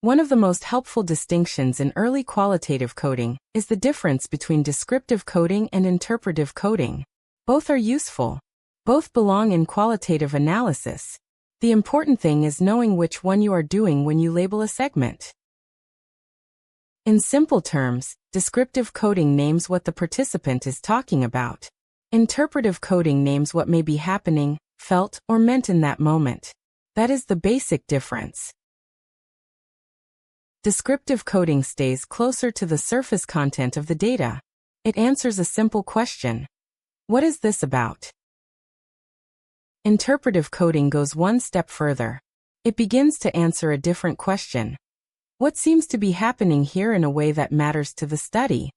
One of the most helpful distinctions in early qualitative coding is the difference between descriptive coding and interpretive coding. Both are useful. Both belong in qualitative analysis. The important thing is knowing which one you are doing when you label a segment. In simple terms, descriptive coding names what the participant is talking about. Interpretive coding names what may be happening, felt, or meant in that moment. That is the basic difference. Descriptive coding stays closer to the surface content of the data. It answers a simple question. What is this about? Interpretive coding goes one step further. It begins to answer a different question. What seems to be happening here in a way that matters to the study?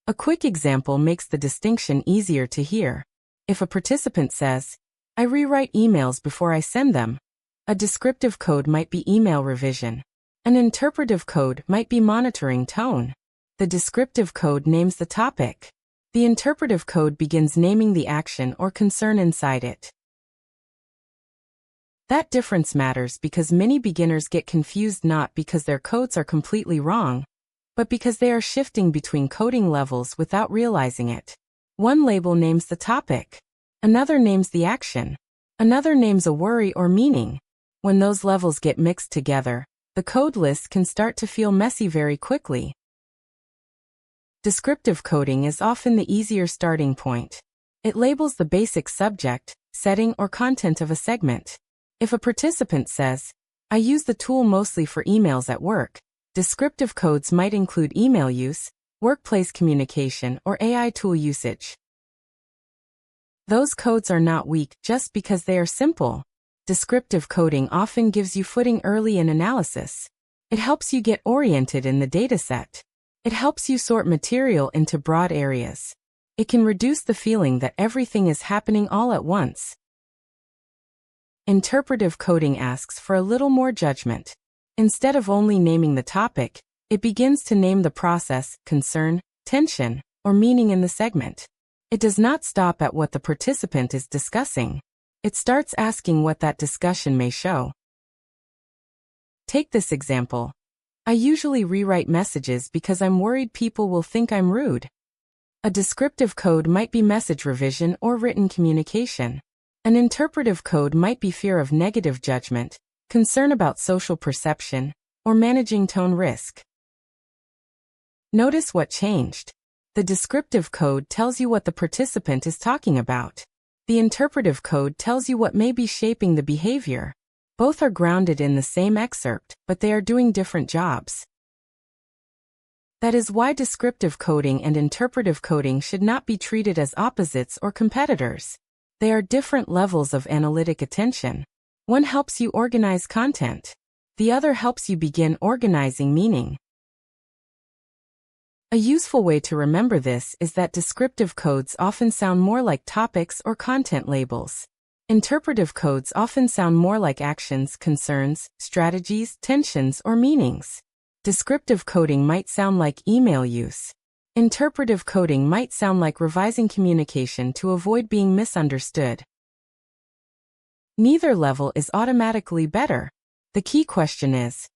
A quick example makes the distinction easier to hear. If a participant says, "I rewrite emails before I send them," a descriptive code might be email revision. An interpretive code might be monitoring tone. The descriptive code names the topic. The interpretive code begins naming the action or concern inside it. That difference matters because many beginners get confused not because their codes are completely wrong, but because they are shifting between coding levels without realizing it. One label names the topic. Another names the action. Another names a worry or meaning. When those levels get mixed together, the code list can start to feel messy very quickly. Descriptive coding is often the easier starting point. It labels the basic subject, setting, or content of a segment. If a participant says, "I use the tool mostly for emails at work," descriptive codes might include email use, workplace communication, or AI tool usage. Those codes are not weak just because they are simple. Descriptive coding often gives you footing early in analysis. It helps you get oriented in the dataset. It helps you sort material into broad areas. It can reduce the feeling that everything is happening all at once. Interpretive coding asks for a little more judgment. Instead of only naming the topic, it begins to name the process, concern, tension, or meaning in the segment. It does not stop at what the participant is discussing. It starts asking what that discussion may show. Take this example. "I usually rewrite messages because I'm worried people will think I'm rude." A descriptive code might be message revision or written communication. An interpretive code might be fear of negative judgment, concern about social perception, or managing tone risk. Notice what changed. The descriptive code tells you what the participant is talking about. The interpretive code tells you what may be shaping the behavior. Both are grounded in the same excerpt, but they are doing different jobs. That is why descriptive coding and interpretive coding should not be treated as opposites or competitors. They are different levels of analytic attention. One helps you organize content. The other helps you begin organizing meaning. A useful way to remember this is that descriptive codes often sound more like topics or content labels. Interpretive codes often sound more like actions, concerns, strategies, tensions, or meanings. Descriptive coding might sound like email use. Interpretive coding might sound like revising communication to avoid being misunderstood. Neither level is automatically better. The key question is,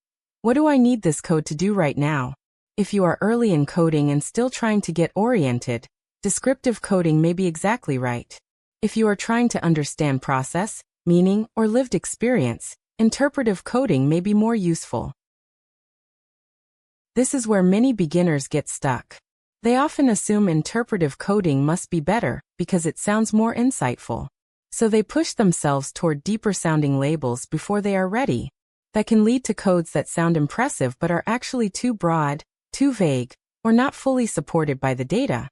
what do I need this code to do right now? If you are early in coding and still trying to get oriented, descriptive coding may be exactly right. If you are trying to understand process, meaning, or lived experience, interpretive coding may be more useful. This is where many beginners get stuck. They often assume interpretive coding must be better because it sounds more insightful. So they push themselves toward deeper-sounding labels before they are ready. That can lead to codes that sound impressive but are actually too broad, too vague, or not fully supported by the data.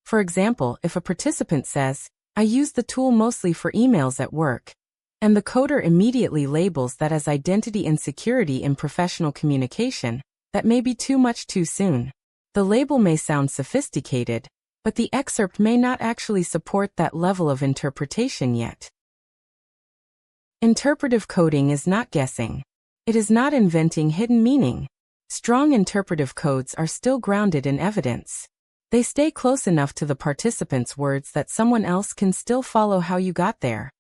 For example, if a participant says, "I use the tool mostly for emails at work," and the coder immediately labels that as identity and security in professional communication, that may be too much too soon. The label may sound sophisticated, but the excerpt may not actually support that level of interpretation yet. Interpretive coding is not guessing. It is not inventing hidden meaning. Strong interpretive codes are still grounded in evidence. They stay close enough to the participant's words that someone else can still follow how you got there.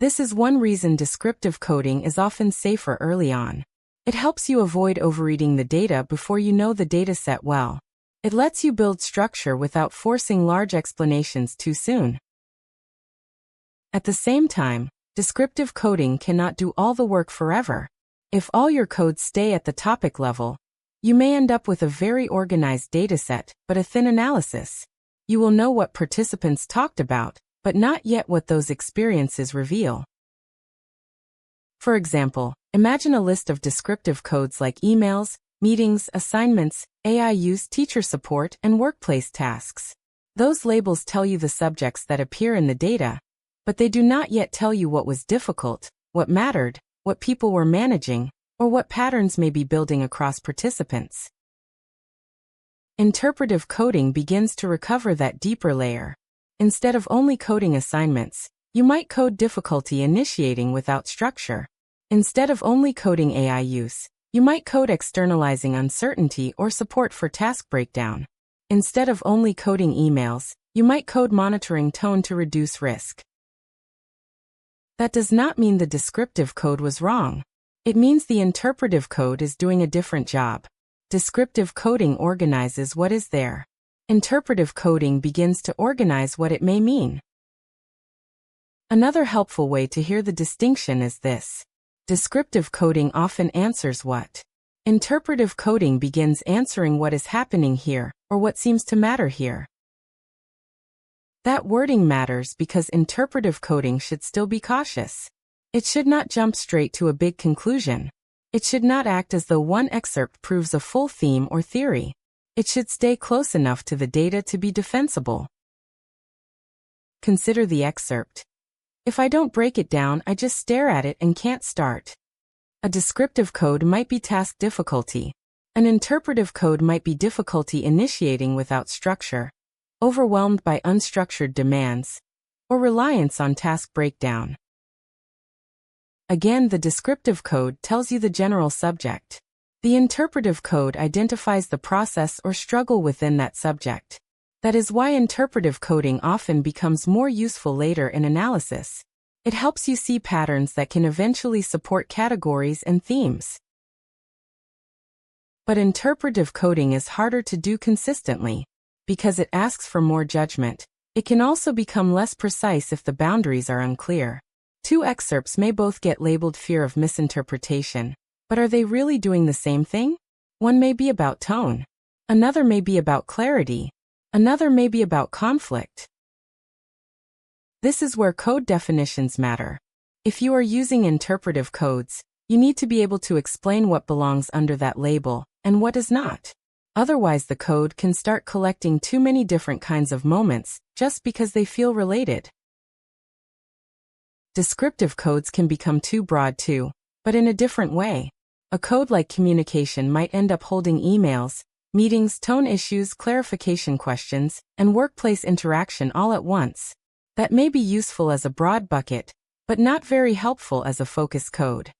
This is one reason descriptive coding is often safer early on. It helps you avoid overreading the data before you know the dataset well. It lets you build structure without forcing large explanations too soon. At the same time, descriptive coding cannot do all the work forever. If all your codes stay at the topic level, you may end up with a very organized dataset, but a thin analysis. You will know what participants talked about, but not yet what those experiences reveal. For example, imagine a list of descriptive codes like emails, meetings, assignments, AI use, teacher support, and workplace tasks. Those labels tell you the subjects that appear in the data, but they do not yet tell you what was difficult, what mattered, what people were managing, or what patterns may be building across participants. Interpretive coding begins to recover that deeper layer. Instead of only coding assignments, you might code difficulty initiating without structure. Instead of only coding AI use, you might code externalizing uncertainty or support for task breakdown. Instead of only coding emails, you might code monitoring tone to reduce risk. That does not mean the descriptive code was wrong. It means the interpretive code is doing a different job. Descriptive coding organizes what is there. Interpretive coding begins to organize what it may mean. Another helpful way to hear the distinction is this. Descriptive coding often answers what. Interpretive coding begins answering what is happening here, or what seems to matter here. That wording matters because interpretive coding should still be cautious. It should not jump straight to a big conclusion. It should not act as though one excerpt proves a full theme or theory. It should stay close enough to the data to be defensible. Consider the excerpt. If I don't break it down, I just stare at it and can't start. A descriptive code might be task difficulty. An interpretive code might be difficulty initiating without structure, overwhelmed by unstructured demands, or reliance on task breakdown. Again, the descriptive code tells you the general subject. The interpretive code identifies the process or struggle within that subject. That is why interpretive coding often becomes more useful later in analysis. It helps you see patterns that can eventually support categories and themes. But interpretive coding is harder to do consistently. Because it asks for more judgment, it can also become less precise if the boundaries are unclear. Two excerpts may both get labeled fear of misinterpretation, but are they really doing the same thing? One may be about tone. Another may be about clarity. Another may be about conflict. This is where code definitions matter. If you are using interpretive codes, you need to be able to explain what belongs under that label and what does not. Otherwise, the code can start collecting too many different kinds of moments just because they feel related. Descriptive codes can become too broad too, but in a different way. A code like communication might end up holding emails, meetings, tone issues, clarification questions, and workplace interaction all at once. That may be useful as a broad bucket, but not very helpful as a focus code.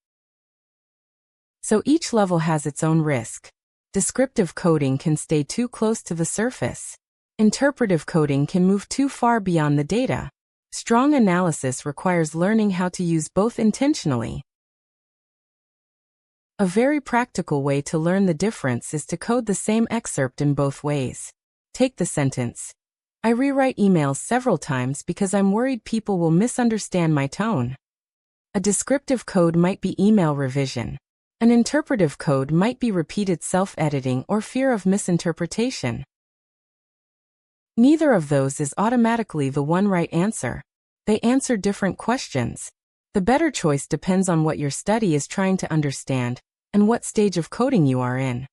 So each level has its own risk. Descriptive coding can stay too close to the surface. Interpretive coding can move too far beyond the data. Strong analysis requires learning how to use both intentionally. A very practical way to learn the difference is to code the same excerpt in both ways. Take the sentence. I rewrite emails several times because I'm worried people will misunderstand my tone. A descriptive code might be email revision. An interpretive code might be repeated self-editing or fear of misinterpretation. Neither of those is automatically the one right answer. They answer different questions. The better choice depends on what your study is trying to understand and what stage of coding you are in.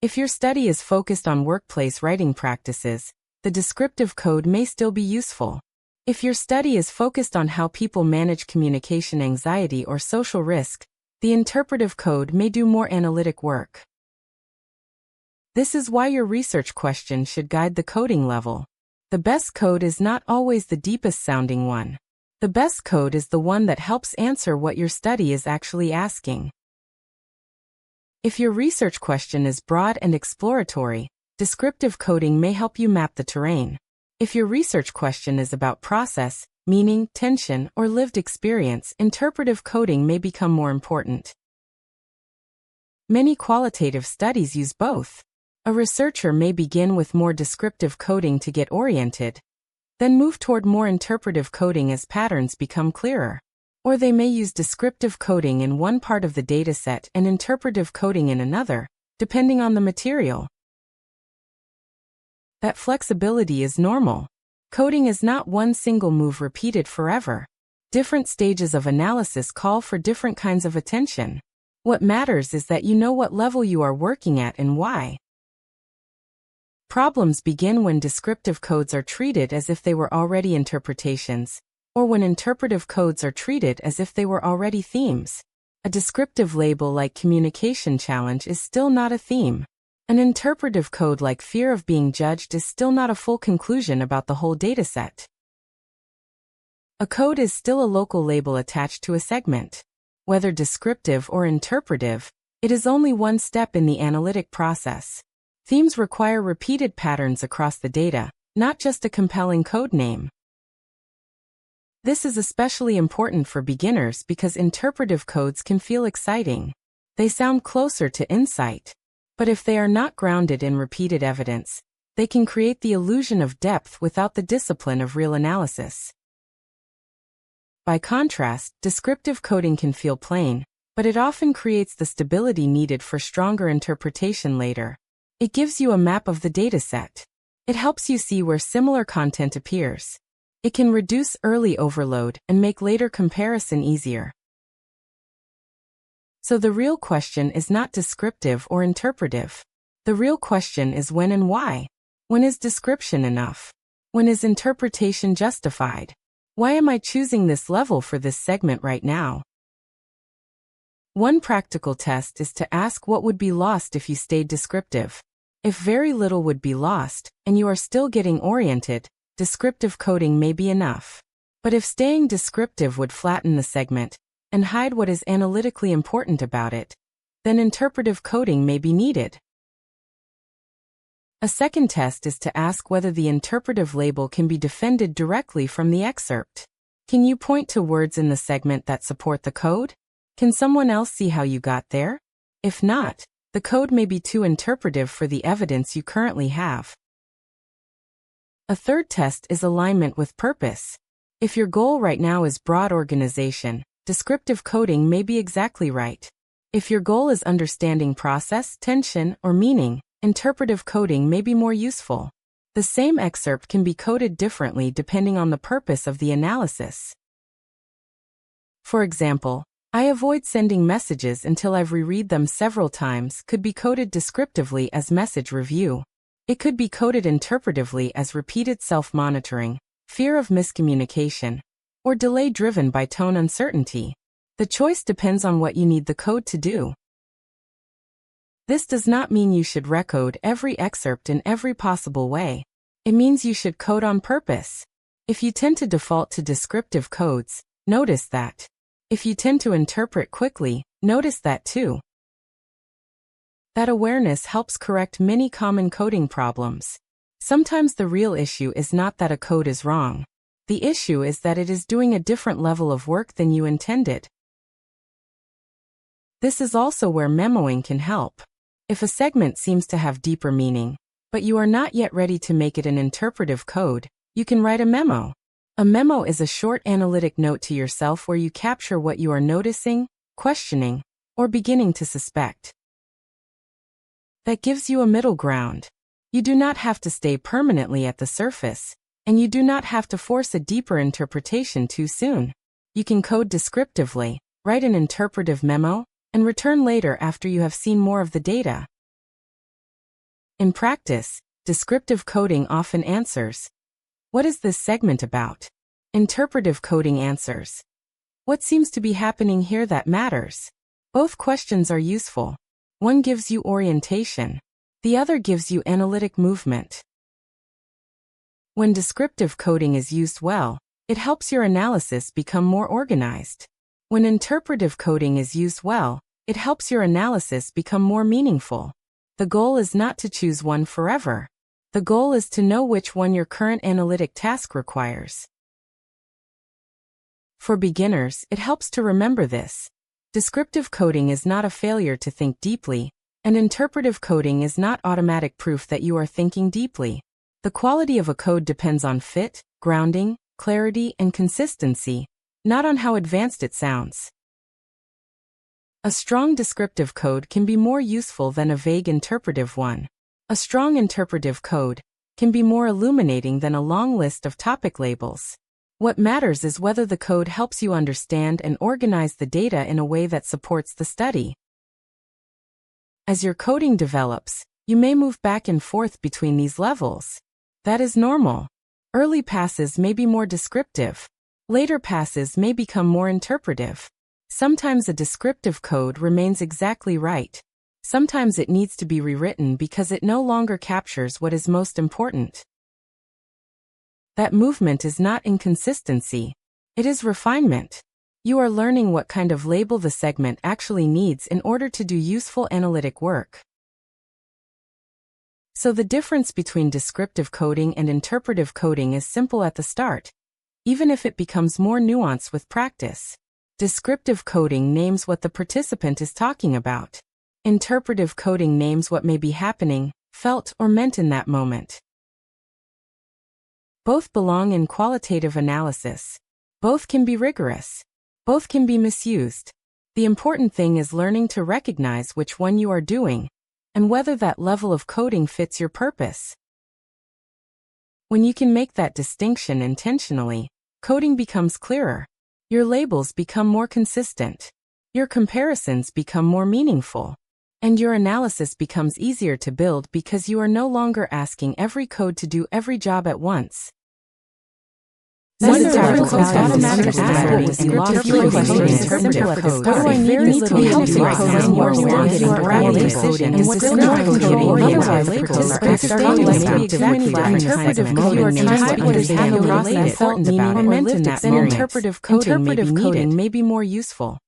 If your study is focused on workplace writing practices, the descriptive code may still be useful. If your study is focused on how people manage communication anxiety or social risk, the interpretive code may do more analytic work. This is why your research question should guide the coding level. The best code is not always the deepest sounding one. The best code is the one that helps answer what your study is actually asking. If your research question is broad and exploratory, descriptive coding may help you map the terrain. If your research question is about process, meaning, tension, or lived experience, interpretive coding may become more important. Many qualitative studies use both. A researcher may begin with more descriptive coding to get oriented, then move toward more interpretive coding as patterns become clearer. Or they may use descriptive coding in one part of the dataset and interpretive coding in another, depending on the material. That flexibility is normal. Coding is not one single move repeated forever. Different stages of analysis call for different kinds of attention. What matters is that you know what level you are working at and why. Problems begin when descriptive codes are treated as if they were already interpretations, or when interpretive codes are treated as if they were already themes. A descriptive label like communication challenge is still not a theme. An interpretive code like fear of being judged is still not a full conclusion about the whole dataset. A code is still a local label attached to a segment. Whether descriptive or interpretive, it is only one step in the analytic process. Themes require repeated patterns across the data, not just a compelling code name. This is especially important for beginners because interpretive codes can feel exciting. They sound closer to insight. But if they are not grounded in repeated evidence, they can create the illusion of depth without the discipline of real analysis. By contrast, descriptive coding can feel plain, but it often creates the stability needed for stronger interpretation later. It gives you a map of the dataset. It helps you see where similar content appears. It can reduce early overload and make later comparison easier. So the real question is not descriptive or interpretive. The real question is when and why. When is description enough? When is interpretation justified? Why am I choosing this level for this segment right now? One practical test is to ask what would be lost if you stayed descriptive. If very little would be lost, and you are still getting oriented, descriptive coding may be enough. But if staying descriptive would flatten the segment, and hide what is analytically important about it, then interpretive coding may be needed. A second test is to ask whether the interpretive label can be defended directly from the excerpt. Can you point to words in the segment that support the code? Can someone else see how you got there? If not, the code may be too interpretive for the evidence you currently have. A third test is alignment with purpose. If your goal right now is broad organization, descriptive coding may be exactly right. If your goal is understanding process, tension, or meaning, interpretive coding may be more useful. The same excerpt can be coded differently depending on the purpose of the analysis. For example, I avoid sending messages until I've reread them several times could be coded descriptively as message review. It could be coded interpretively as repeated self-monitoring, fear of miscommunication, or delay driven by tone uncertainty. The choice depends on what you need the code to do. This does not mean you should recode every excerpt in every possible way. It means you should code on purpose. If you tend to default to descriptive codes, notice that. If you tend to interpret quickly, notice that too. That awareness helps correct many common coding problems. Sometimes the real issue is not that a code is wrong. The issue is that it is doing a different level of work than you intended. This is also where memoing can help. If a segment seems to have deeper meaning, but you are not yet ready to make it an interpretive code, you can write a memo. A memo is a short analytic note to yourself where you capture what you are noticing, questioning, or beginning to suspect. That gives you a middle ground. You do not have to stay permanently at the surface, and you do not have to force a deeper interpretation too soon. You can code descriptively, write an interpretive memo, and return later after you have seen more of the data. In practice, descriptive coding often answers, "What is this segment about?" Interpretive coding answers, "What seems to be happening here that matters?" Both questions are useful. One gives you orientation. The other gives you analytic movement. When descriptive coding is used well, it helps your analysis become more organized. When interpretive coding is used well, it helps your analysis become more meaningful. The goal is not to choose one forever. The goal is to know which one your current analytic task requires. For beginners, it helps to remember this. Descriptive coding is not a failure to think deeply, and interpretive coding is not automatic proof that you are thinking deeply. The quality of a code depends on fit, grounding, clarity, and consistency, not on how advanced it sounds. A strong descriptive code can be more useful than a vague interpretive one. A strong interpretive code can be more illuminating than a long list of topic labels. What matters is whether the code helps you understand and organize the data in a way that supports the study. As your coding develops, you may move back and forth between these levels. That is normal. Early passes may be more descriptive. Later passes may become more interpretive. Sometimes a descriptive code remains exactly right. Sometimes it needs to be rewritten because it no longer captures what is most important. That movement is not inconsistency. It is refinement. You are learning what kind of label the segment actually needs in order to do useful analytic work. So the difference between descriptive coding and interpretive coding is simple at the start, even if it becomes more nuanced with practice. Descriptive coding names what the participant is talking about. Interpretive coding names what may be happening, felt, or meant in that moment. Both belong in qualitative analysis. Both can be rigorous. Both can be misused. The important thing is learning to recognize which one you are doing, and whether that level of coding fits your purpose. When you can make that distinction intentionally, coding becomes clearer. Your labels become more consistent. Your comparisons become more meaningful. And your analysis becomes easier to build because you are no longer asking every code to do every job at once. One of the automatic patterns in descriptive code. How do I need this to help you understand more nuance in practice and what descriptive coding otherwise participants are maybe exactly interpretive code or trying to understand the process, felt meaning or meant in that experience. Interpretive coding may be more useful.